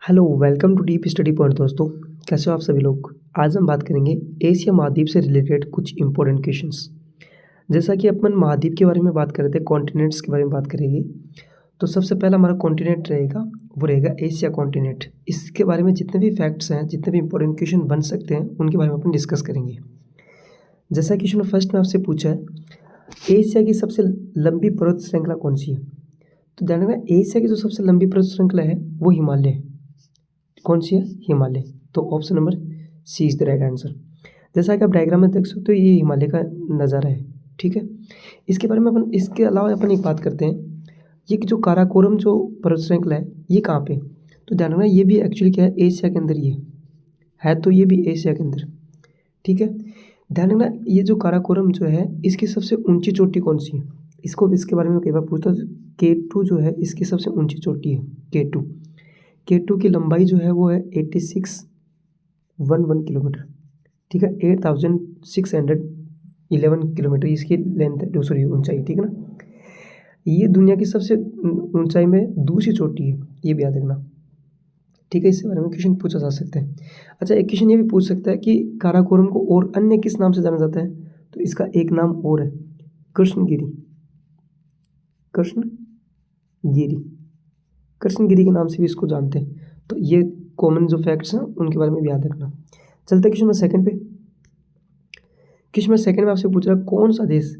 Hello welcome to deep study point दोस्तों। कैसे हो आप सभी लोग। आज हम बात करेंगे एशिया महाद्वीप से रिलेटेड कुछ इंपॉर्टेंट क्वेश्चंस। जैसा कि अपन महाद्वीप के बारे में बात कर रहे थे, कॉन्टिनेंट्स के बारे में बात करेंगे। तो सबसे पहला हमारा कॉन्टिनेंट रहेगा, वो रहेगा एशिया कॉन्टिनेंट। इसके बारे में जितने भी फैक्ट्स हैं, जितने भी इंपॉर्टेंट क्वेश्चन बन सकते हैं, उनके बारे में अपन डिस्कस करेंगे। जैसा क्वेश्चन फर्स्ट में आपसे पूछा है, एशिया की सबसे लंबी पर्वत श्रृंखला कौन सी है। तो ध्यान रखना, एशिया की जो सबसे लंबी पर्वत श्रृंखला है वो हिमालय है। कौन सी है? हिमालय। तो option number C is the right answer. जैसा कि आप डायग्राम में देख सकते हो, ये हिमालय का नज़ारा है। ठीक है, इसके बारे में अपन, इसके अलावा अपन एक बात करते हैं, ये जो काराकोरम जो पर्वत श्रृंखला है, ये कहाँ पे? तो ध्यान रखना, ये भी एक्चुअली क्या है, एशिया के अंदर ये है। तो ये भी एशिया के अंदर। ठीक है, ध्यान रखना, ये जो काराकोरम जो है, इसकी सबसे ऊंची चोटी कौन सी है? इसके बारे में कई बार पूछता हूँ। K2 जो है, इसकी सबसे ऊंची चोटी है K2 की लंबाई जो है वो है 8611 किलोमीटर। ठीक है, 8611 किलोमीटर इसकी लेंथ है, दूसरी ऊंचाई। ठीक है ना, ये दुनिया की सबसे ऊंचाई में दूसरी चोटी है, ये भी याद रखना। ठीक है, इसके बारे में क्वेश्चन पूछा जा सकता है। अच्छा, एक क्वेश्चन ये भी पूछ सकता है कि काराकोरम को और अन्य किस नाम से जाना जाता है। तो इसका एक नाम और है, कृष्णगिरी के नाम से भी इसको जानते हैं। तो ये कॉमन जो फैक्ट्स हैं उनके बारे में भी याद रखना। चलते क्वेश्चन में सेकंड पे। क्वेश्चन में सेकंड में आपसे पूछ रहा है, कौन सा देश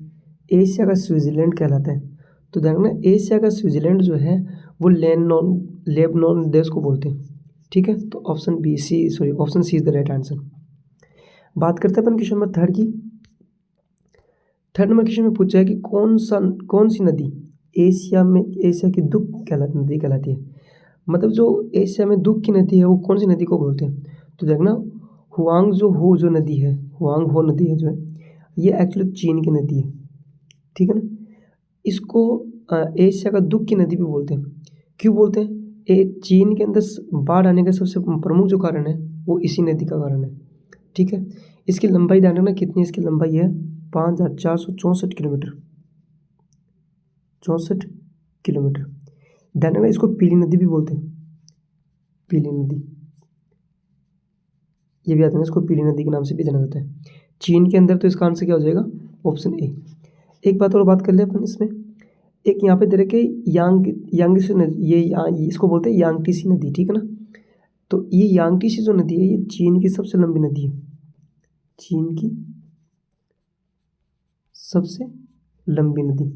एशिया का स्विट्जरलैंड कहलाता है। तो ध्यान रखना, एशिया का स्विट्जरलैंड जो है वो लेबनान देश को बोलते हैं। ठीक है, तो option C is the right answer. बात करते हैं अपन क्वेश्चन नंबर थर्ड की। थर्ड नंबर क्वेश्चन में पूछा है कि कौन सी नदी एशिया की नदी कहलाती है। मतलब जो एशिया में दुख की नदी है, वो कौन सी नदी को बोलते हैं? तो देखना, हुआंग जो नदी है जो है, ये एक्चुअली चीन की नदी है। ठीक है ना, इसको एशिया का दुख की नदी भी बोलते हैं। क्यों बोलते हैं? चीन के अंदर बाढ़ आने का सबसे प्रमुख जो कारण है वो इसी नदी का कारण है। ठीक है, इसकी लंबाई ध्यान रखना कितनी है, इसकी लंबाई है 5464 किलोमीटर। 64 किलोमीटर। ध्यान रखना, इसको पीली नदी भी बोलते हैं, पीली नदी, ये भी याद रखना, इसको पीली नदी के नाम से भी जाना जाता है चीन के अंदर। तो इसका आंसर क्या हो जाएगा? Option A. एक बात और बात कर ले अपन इसमें, एक यहाँ पे दे रखे यांगसी नदी, ये इसको बोलते हैं यांगटीसी नदी। ठीक है ना, तो ये यांगटीसी जो नदी है, ये चीन की सबसे लंबी नदी है, चीन की सबसे लंबी नदी।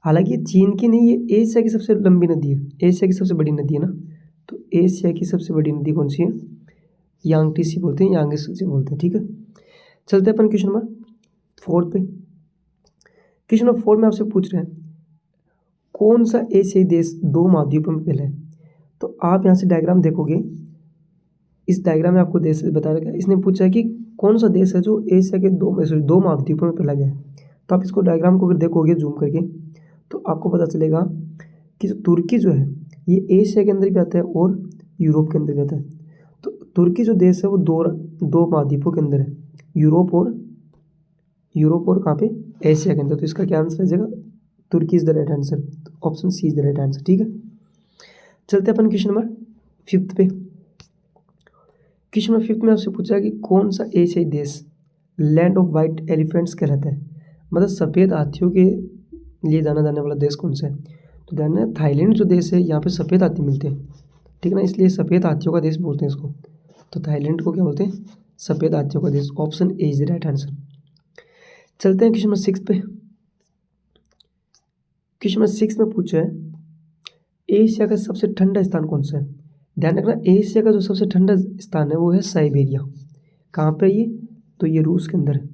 हालांकि चीन की नहीं, ये एशिया की सबसे लंबी नदी है, एशिया की सबसे बड़ी नदी है ना। तो एशिया की सबसे बड़ी नदी कौन सी है? यांगटीसी बोलते हैं, यांगटीसी बोलते हैं। ठीक है, चलते हैं अपन क्वेश्चन नंबर फोर्थ पे। क्वेश्चन नंबर 4 में आपसे पूछ रहे हैं, कौन सा एशियाई देश 2 महाद्वीपों में फैला है। तो आप यहाँ से डायग्राम देखोगे, इस डायग्राम में आपको देश बता रखा है। इसने पूछा है कि कौन सा देश है जो एशिया के 2 महाद्वीपों में फैला गया है। तो आप इसको डायग्राम को अगर देखोगे जूम करके, तो आपको पता चलेगा कि जो तुर्की जो है, ये एशिया के अंदर भी आता है और यूरोप के अंदर भी आता है। तो तुर्की जो देश है वो दो महाद्वीपों के अंदर है, यूरोप और कहाँ पे? एशिया के अंदर। तो इसका क्या आंसर आ जाएगा? तुर्की is the right answer. Option C is the right answer. ठीक है, चलते हैं अपन क्वेश्चन नंबर 5 पे। क्वेश्चन नंबर 5 में आपसे पूछा है कि कौन सा एशियाई देश लैंड ऑफ वाइट एलिफेंट्स कहलाता है। मतलब सफ़ेद हाथियों के लिए जाना जाने वाला देश कौन सा है। तो ध्यान है, थाईलैंड जो देश है, यहाँ पे सफ़ेद हाथी मिलते हैं। ठीक है ना, इसलिए सफ़ेद हाथियों का देश बोलते हैं इसको। तो थाईलैंड को क्या बोलते हैं? सफ़ेद हाथियों का देश। Option A is the right answer. चलते हैं क्वेश्चन नंबर 6 पे। क्वेश्चन नंबर 6 में पूछा है, एशिया का सबसे ठंडा स्थान कौन सा है। ध्यान रखना, एशिया का जो सबसे ठंडा स्थान है वो है साइबेरिया। कहाँ पे ये? तो ये रूस के अंदर है।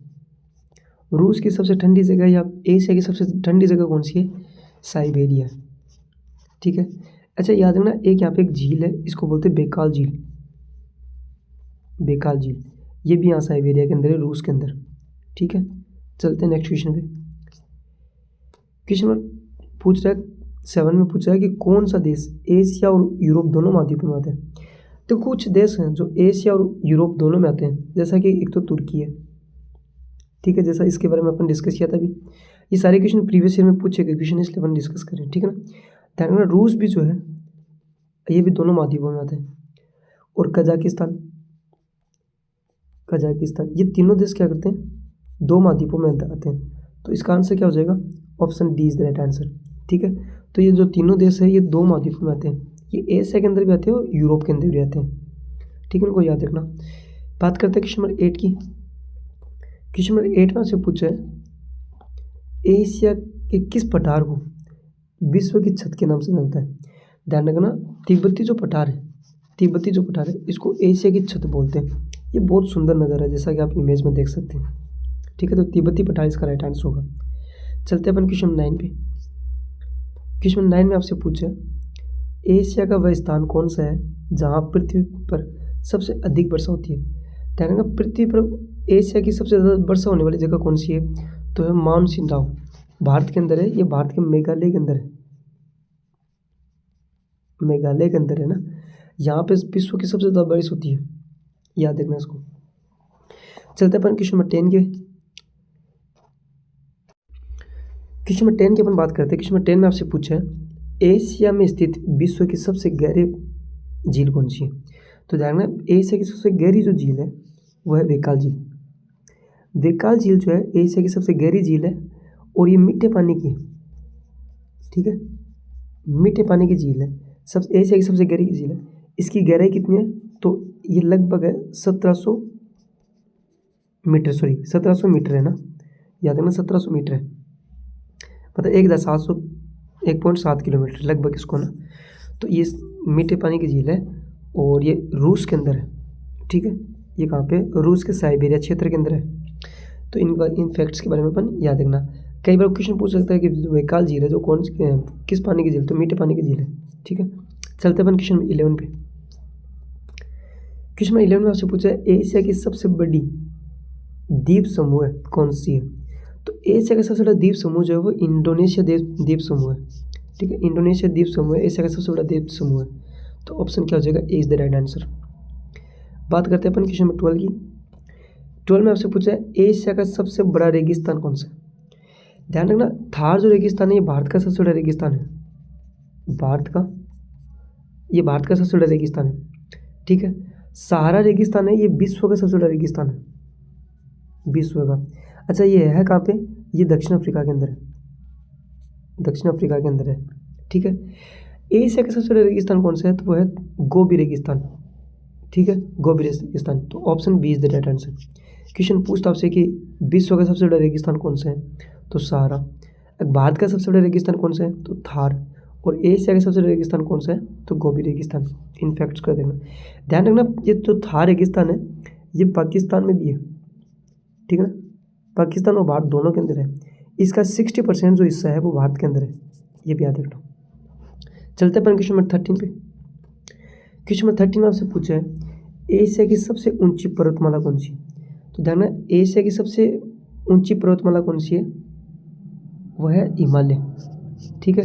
रूस की सबसे ठंडी जगह या एशिया की सबसे ठंडी जगह कौन सी है? साइबेरिया। ठीक है, अच्छा याद रखना, एक यहाँ पे एक झील है, इसको बोलते हैं बेकाल झील, ये भी यहाँ साइबेरिया के अंदर है, रूस के अंदर। ठीक है, चलते हैं नेक्स्ट क्वेश्चन पे। क्वेश्चन नंबर पूछ रहा है 7 में पूछा है कि कौन सा देश एशिया और यूरोप दोनों महाद्वीपों में आता है। तो कुछ देश हैं जो एशिया और यूरोप दोनों में आते हैं, जैसा कि एक तो तुर्की है। ठीक है, जैसा इसके बारे में अपन डिस्कस किया था अभी। ये सारे क्वेश्चन प्रीवियस ईयर में पूछे गए क्वेश्चन, इसलिए अपन डिस्कस करें। ठीक है ना, ध्यान रखना, रूस भी जो है ये भी दोनों महाद्वीपों में आते हैं। और कजाकिस्तान, ये तीनों देश क्या करते हैं, 2 महाद्वीपों में आते हैं। तो इसका आंसर क्या हो जाएगा, option D is the right answer. ठीक है, तो ये जो तीनों देश है ये 2 महाद्वीपों में आते हैं। ये एशिया के अंदर भी आते हैं और यूरोप के अंदर भी आते हैं। ठीक है, इनको याद रखना। बात करते हैं क्वेश्चन नंबर 8 की। क्वेश्चन नंबर 8 में आपसे पूछा है, एशिया के किस पठार को विश्व की छत के नाम से जानता है। ध्यान रखना, तिब्बती जो पठार है इसको एशिया की छत बोलते हैं। ये बहुत सुंदर नज़ारा है, जैसा कि आप इमेज में देख सकते हैं। ठीक है, तो तिब्बती पठार इसका राइट आंसर होगा। चलते हैं अपन क्वेश्चन 9 पे। क्वेश्चन 9 में आपसे पूछा है, एशिया का वह स्थान कौन सा है जहाँ पृथ्वी पर सबसे अधिक वर्षा होती है। ध्यान रखना, पृथ्वी पर एशिया की सबसे ज़्यादा वर्षा होने वाली जगह कौन सी है, तो है माउंट सिनराव। भारत के अंदर है, ये भारत के मेघालय के अंदर है, ना। यहाँ पे विश्व की सबसे ज़्यादा बारिश होती है, याद रखना इसको। चलते अपन क्वेश्चन नंबर 10 के। क्वेश्चन नंबर 10 की अपन बात करते हैं। क्वेश्चन नंबर 10 में आपसे पूछा है, एशिया में स्थित विश्व की सबसे गहरी झील कौन सी है। तो ध्यान रखना, एशिया की सबसे गहरी जो झील है वो है बेकाल झील। बेकाल झील जो है एशिया की सबसे गहरी झील है और ये मीठे पानी की है। ठीक है, मीठे पानी की झील है, एशिया की सबसे गहरी झील है। इसकी गहराई कितनी है, तो ये लगभग है 1700 मीटर, 1700 मीटर है ना, याद रखना 1700 मीटर है, मतलब 1.7 किलोमीटर लगभग इसको ना। तो ये मीठे पानी की झील है और ये रूस के अंदर है। ठीक है, ये कहाँ पे, रूस के साइबेरिया क्षेत्र के अंदर है। तो इन फैक्ट्स के बारे में अपन याद रखना। कई बार क्वेश्चन पूछ सकता है कि बेकाल झील है जो किस पानी की झील, तो मीठे पानी की झील है। ठीक है, चलते अपन क्वेश्चन 11 पे। क्वेश्चन 11 में आपसे पूछा है, एशिया की सबसे बड़ी द्वीप समूह कौन सी है। तो एशिया का सबसे बड़ा द्वीप समूह जो है वो इंडोनेशिया द्वीप समूह है। ठीक है, इंडोनेशिया द्वीप समूह है, एशिया का सबसे बड़ा द्वीप समूह है। तो ऑप्शन क्या हो जाएगा, ए इज द राइट आंसर। बात करते हैं अपन क्वेश्चन नंबर 12 की। 12 में आपसे पूछा है, एशिया का सबसे बड़ा रेगिस्तान कौन सा है। ध्यान रखना, थार जो रेगिस्तान है ये भारत का सबसे बड़ा रेगिस्तान है। भारत का सबसे बड़ा रेगिस्तान है। ठीक है, सहारा रेगिस्तान है, ये विश्व का सबसे बड़ा रेगिस्तान है, विश्व का। अच्छा, ये है कहाँ पे, ये दक्षिण अफ्रीका के अंदर है। ठीक है, एशिया का सबसे बड़ा रेगिस्तान कौन सा है, तो वो है गोबी रेगिस्तान। ठीक है, गोबी रेगिस्तान। तो option B is the right answer. Question पूछता आपसे कि विश्व का सबसे बड़ा रेगिस्तान कौन सा है, तो सहारा। भारत का सबसे बड़ा रेगिस्तान कौन सा है, तो थार। और एशिया का सबसे बड़ा रेगिस्तान कौन सा है, तो गोबी रेगिस्तान। इन फैक्ट्स को देखना, ध्यान रखना, ये जो थार रेगिस्तान है ये पाकिस्तान में भी है। ठीक है ना, पाकिस्तान और भारत दोनों के अंदर है। इसका 60% जो हिस्सा है वो भारत के अंदर है, ये भी याद रखना। चलते अपन क्वेश्चन नंबर 13 पे। क्वेश्चन नंबर 13 में आपसे पूछा है, एशिया की सबसे ऊंची पर्वतमाला कौन सी है। तो ध्यान रखना, एशिया की सबसे ऊंची पर्वतमाला कौन सी है, वह है हिमालय। ठीक है,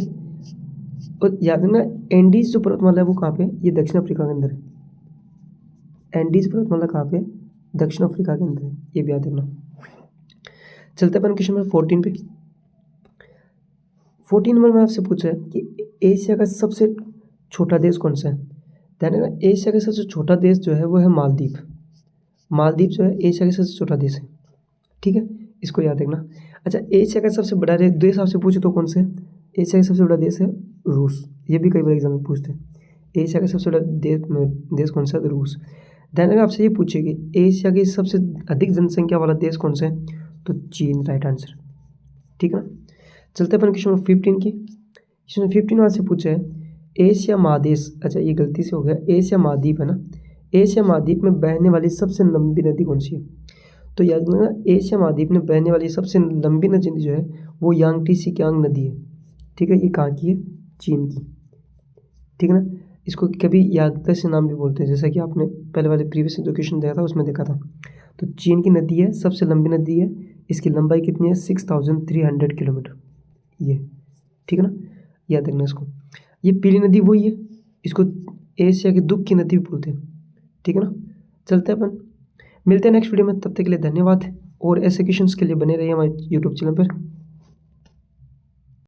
और याद रखना, एंडीज जो पर्वतमाला है वो कहाँ पे है, ये दक्षिण अफ्रीका के अंदर है। एंडीज पर्वतमाला कहाँ पे है, दक्षिण अफ्रीका के अंदर है, ये भी याद रखना। चलते अपन क्वेश्चन नंबर 14 पे। 14 नंबर में आपसे पूछा है कि एशिया का सबसे छोटा देश कौन सा है। ध्यान रखना, एशिया का सबसे छोटा देश जो है वो है मालदीव। मालदीव जो है एशिया का सबसे छोटा देश है। ठीक है, इसको याद रखना। अच्छा, एशिया का सबसे बड़ा देश आपसे पूछे तो कौन से है, एशिया का सबसे बड़ा देश है रूस। ये भी कई बार एग्जाम में पूछते हैं, एशिया का सबसे बड़ा देश कौन सा है, रूस। ध्यान रखना, आपसे ये पूछेगी एशिया की सबसे अधिक जनसंख्या वाला देश कौन सा है, तो चीन, राइट आंसर। ठीक है ना, चलते अपन क्वेश्चन नंबर 15 की। क्वेश्चन नंबर 15 में आपसे पूछा है, एशिया महादेश, अच्छा ये गलती से हो गया, एशिया महाद्वीप है ना, एशिया महाद्वीप में बहने वाली सबसे लंबी नदी कौन सी है। तो याद रखना, एशिया महाद्वीप में बहने वाली सबसे लंबी नदी जो है वो यांगटी कियांग नदी है। ठीक है, ये कहाँ की है, चीन की। ठीक है ना, इसको कभी यागता से नाम भी बोलते हैं, जैसा कि आपने पहले वाले प्रीवियस जो क्वेश्चन देखा था उसमें देखा था। तो चीन की नदी है, सबसे लंबी नदी है, इसकी लंबाई कितनी है, 6300 किलोमीटर ये। ठीक है ना, याद रखना इसको। ये पीली नदी वही है, इसको एशिया की दुख की नदी भी बोलते हैं। ठीक है ना, चलते हैं अपन, मिलते हैं नेक्स्ट वीडियो में, तब तक के लिए धन्यवाद। और ऐसे क्वेश्चंस के लिए बने रहिए हमारे यूट्यूब चैनल पर।